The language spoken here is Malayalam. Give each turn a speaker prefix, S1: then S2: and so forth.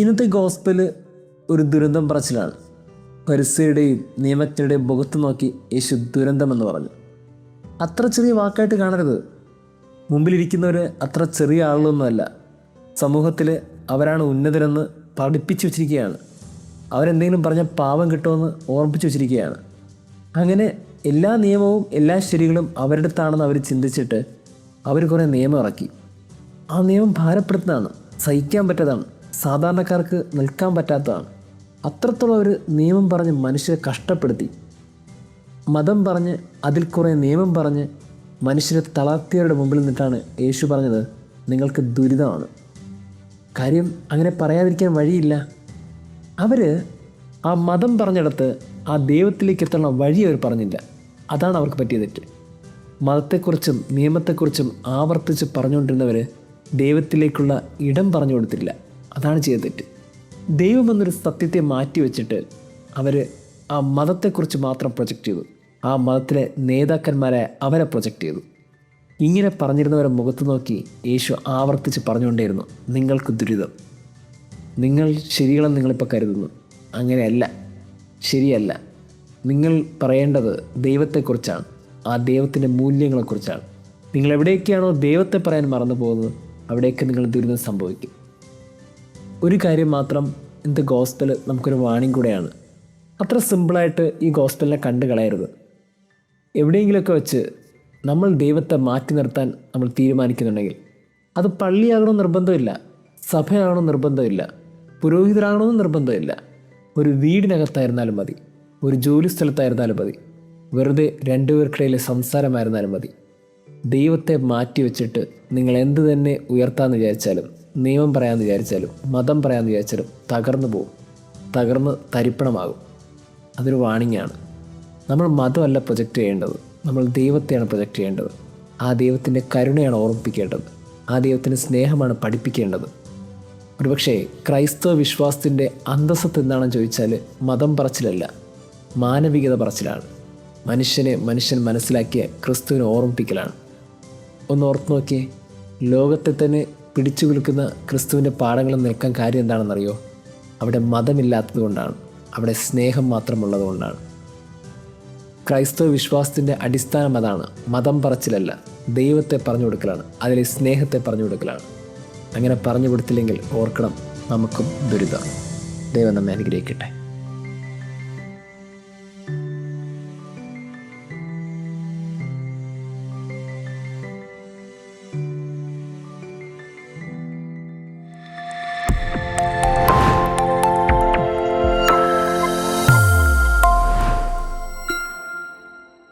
S1: ഇന്നത്തെ ഗോസ്പല് ഒരു ദുരന്തം പറച്ചിലാണ്. ഫരിസയരുടെയും നിയമജ്ഞരുടെയും മുഖത്ത് നോക്കി യേശു ദുരന്തമെന്ന് പറഞ്ഞു. അത്ര ചെറിയ വാക്കായിട്ട് കാണരുത്. മുമ്പിലിരിക്കുന്നവർ അത്ര ചെറിയ ആളുകളൊന്നുമല്ല. സമൂഹത്തിൽ അവരാണ് ഉന്നതരെന്ന് പഠിപ്പിച്ചു വച്ചിരിക്കുകയാണ്. അവരെന്തെങ്കിലും പറഞ്ഞാൽ പാവം കിട്ടുമെന്ന് ഓർമ്മിപ്പിച്ചു വച്ചിരിക്കുകയാണ്. അങ്ങനെ എല്ലാ നിയമവും എല്ലാ ശരികളും അവരുടെ അടുത്താണെന്ന് അവർ ചിന്തിച്ചിട്ട് അവർ കുറേ നിയമം ഇറക്കി. ആ നിയമം ഭാരപ്പെടുന്നതാണ്, സഹിക്കാൻ പറ്റാത്തതാണ്, സാധാരണക്കാർക്ക് നിൽക്കാൻ പറ്റാത്തതാണ്. അത്രത്തോളം ഒരു നിയമം പറഞ്ഞ് മനുഷ്യരെ കഷ്ടപ്പെടുത്തി. മതം പറഞ്ഞ് അതിൽ കുറേ നിയമം പറഞ്ഞ് മനുഷ്യരെ തളർത്തിയവരുടെ മുമ്പിൽ നിന്നിട്ടാണ് യേശു പറഞ്ഞത്, നിങ്ങൾക്ക് ദുരിതമാണ്. കാര്യം അങ്ങനെ പറയാതിരിക്കാൻ വഴിയില്ല. അവർ ആ മതം പറഞ്ഞിടത്ത് ആ ദൈവത്തിലേക്ക് എത്തുന്ന വഴി അവർ പറഞ്ഞില്ല. അതാണ് അവർക്ക് പറ്റിയ തെറ്റ്. മതത്തെക്കുറിച്ചും നിയമത്തെക്കുറിച്ചും ആവർത്തിച്ച് പറഞ്ഞുകൊണ്ടിരുന്നവർ ദൈവത്തിലേക്കുള്ള ഇടം പറഞ്ഞു കൊടുത്തില്ല. അതാണ് ചെയ്ത തെറ്റ്. ദൈവം എന്നൊരു സത്യത്തെ മാറ്റി വെച്ചിട്ട് അവർ ആ മതത്തെക്കുറിച്ച് മാത്രം പ്രൊജക്റ്റ് ചെയ്തു. ആ മതത്തിലെ നേതാക്കന്മാരെ അവരെ പ്രൊജക്റ്റ് ചെയ്തു. ഇങ്ങനെ പറഞ്ഞിരുന്നവരെ മുഖത്ത് നോക്കി യേശു ആവർത്തിച്ച് പറഞ്ഞുകൊണ്ടേയിരുന്നു, നിങ്ങൾക്ക് ദുരിതം. നിങ്ങൾ ശരികളെന്ന് നിങ്ങളിപ്പോൾ കരുതുന്നു. അങ്ങനെയല്ല, ശരിയല്ല. നിങ്ങൾ പറയേണ്ടത് ദൈവത്തെക്കുറിച്ചാണ്, ആ ദൈവത്തിൻ്റെ മൂല്യങ്ങളെക്കുറിച്ചാണ്. നിങ്ങൾ എവിടേക്കാണോ ദൈവത്തെ പറയാൻ മറന്നു പോകുന്നത്, അവിടേക്ക് നിങ്ങൾ ദുരിതം സംഭവിക്കും. ഒരു കാര്യം മാത്രം ഇന്നത്തെ ഗോസ്പൽ നമുക്കൊരു വാണിംഗ് കൂടെയാണ്. അത്ര സിമ്പിളായിട്ട് ഈ ഗോസ്പലിനെ കണ്ടു കളയരുത്. എവിടെയെങ്കിലുമൊക്കെ വെച്ച് നമ്മൾ ദൈവത്തെ മാറ്റി നിർത്താൻ നമ്മൾ തീരുമാനിക്കുന്നുണ്ടെങ്കിൽ അത് പള്ളിയാകണമെന്ന് നിർബന്ധമില്ല, സഭയാകണമെന്ന് നിർബന്ധമില്ല, പുരോഹിതരാകണമെന്ന് നിർബന്ധമില്ല. ഒരു വീടിനകത്തായിരുന്നാലും മതി, ഒരു ജോലി സ്ഥലത്തായിരുന്നാലും മതി, വെറുതെ രണ്ടുപേർക്കിടയിലെ സംസാരമായിരുന്നാലും മതി. ദൈവത്തെ മാറ്റി വെച്ചിട്ട് നിങ്ങൾ എന്ത് തന്നെ ഉയർത്താമെന്ന് വിചാരിച്ചാലും, നിയമം പറയാമെന്ന് വിചാരിച്ചാലും, മതം പറയാമെന്ന് വിചാരിച്ചാലും തകർന്നു പോകും, തകർന്ന് തരിപ്പണമാകും. അതൊരു വാണിംഗാണ്. നമ്മൾ മതമല്ല പ്രൊജക്റ്റ് ചെയ്യേണ്ടത്, നമ്മൾ ദൈവത്തെയാണ് പ്രൊജക്റ്റ് ചെയ്യേണ്ടത്. ആ ദൈവത്തിൻ്റെ കരുണയാണ് ഓർമ്മിപ്പിക്കേണ്ടത്, ആ ദൈവത്തിൻ്റെ സ്നേഹമാണ് പഠിപ്പിക്കേണ്ടത്. ഒരുപക്ഷേ ക്രൈസ്തവ വിശ്വാസത്തിൻ്റെ അന്തസ്സത്ത് എന്താണെന്ന് ചോദിച്ചാൽ മതം പറച്ചിലല്ല, മാനവികത പറച്ചിലാണ്. മനുഷ്യനെ മനുഷ്യൻ മനസ്സിലാക്കിയ ക്രിസ്തുവിനെ ഓർമ്മിപ്പിക്കലാണ്. ഒന്ന് ഓർത്ത് നോക്കിയേ, ലോകത്തെ തന്നെ പിടിച്ചു കുലുക്കുന്ന ക്രിസ്തുവിൻ്റെ പാഠങ്ങൾ നിൽക്കാൻ കാര്യം എന്താണെന്നറിയോ? അവിടെ മതമില്ലാത്തത് കൊണ്ടാണ്, അവിടെ സ്നേഹം മാത്രമുള്ളത് കൊണ്ടാണ്. ക്രൈസ്തവ വിശ്വാസത്തിൻ്റെ അടിസ്ഥാനം അതാണ്. മതം പറച്ചിലല്ല, ദൈവത്തെ പറഞ്ഞു കൊടുക്കലാണ്, അതിലെ സ്നേഹത്തെ പറഞ്ഞു കൊടുക്കലാണ്. അങ്ങനെ പറഞ്ഞു കൊടുത്തില്ലെങ്കിൽ ഓർക്കണം, നമുക്കും ദുരിതം. ദൈവം നമ്മെ അനുഗ്രഹിക്കട്ടെ.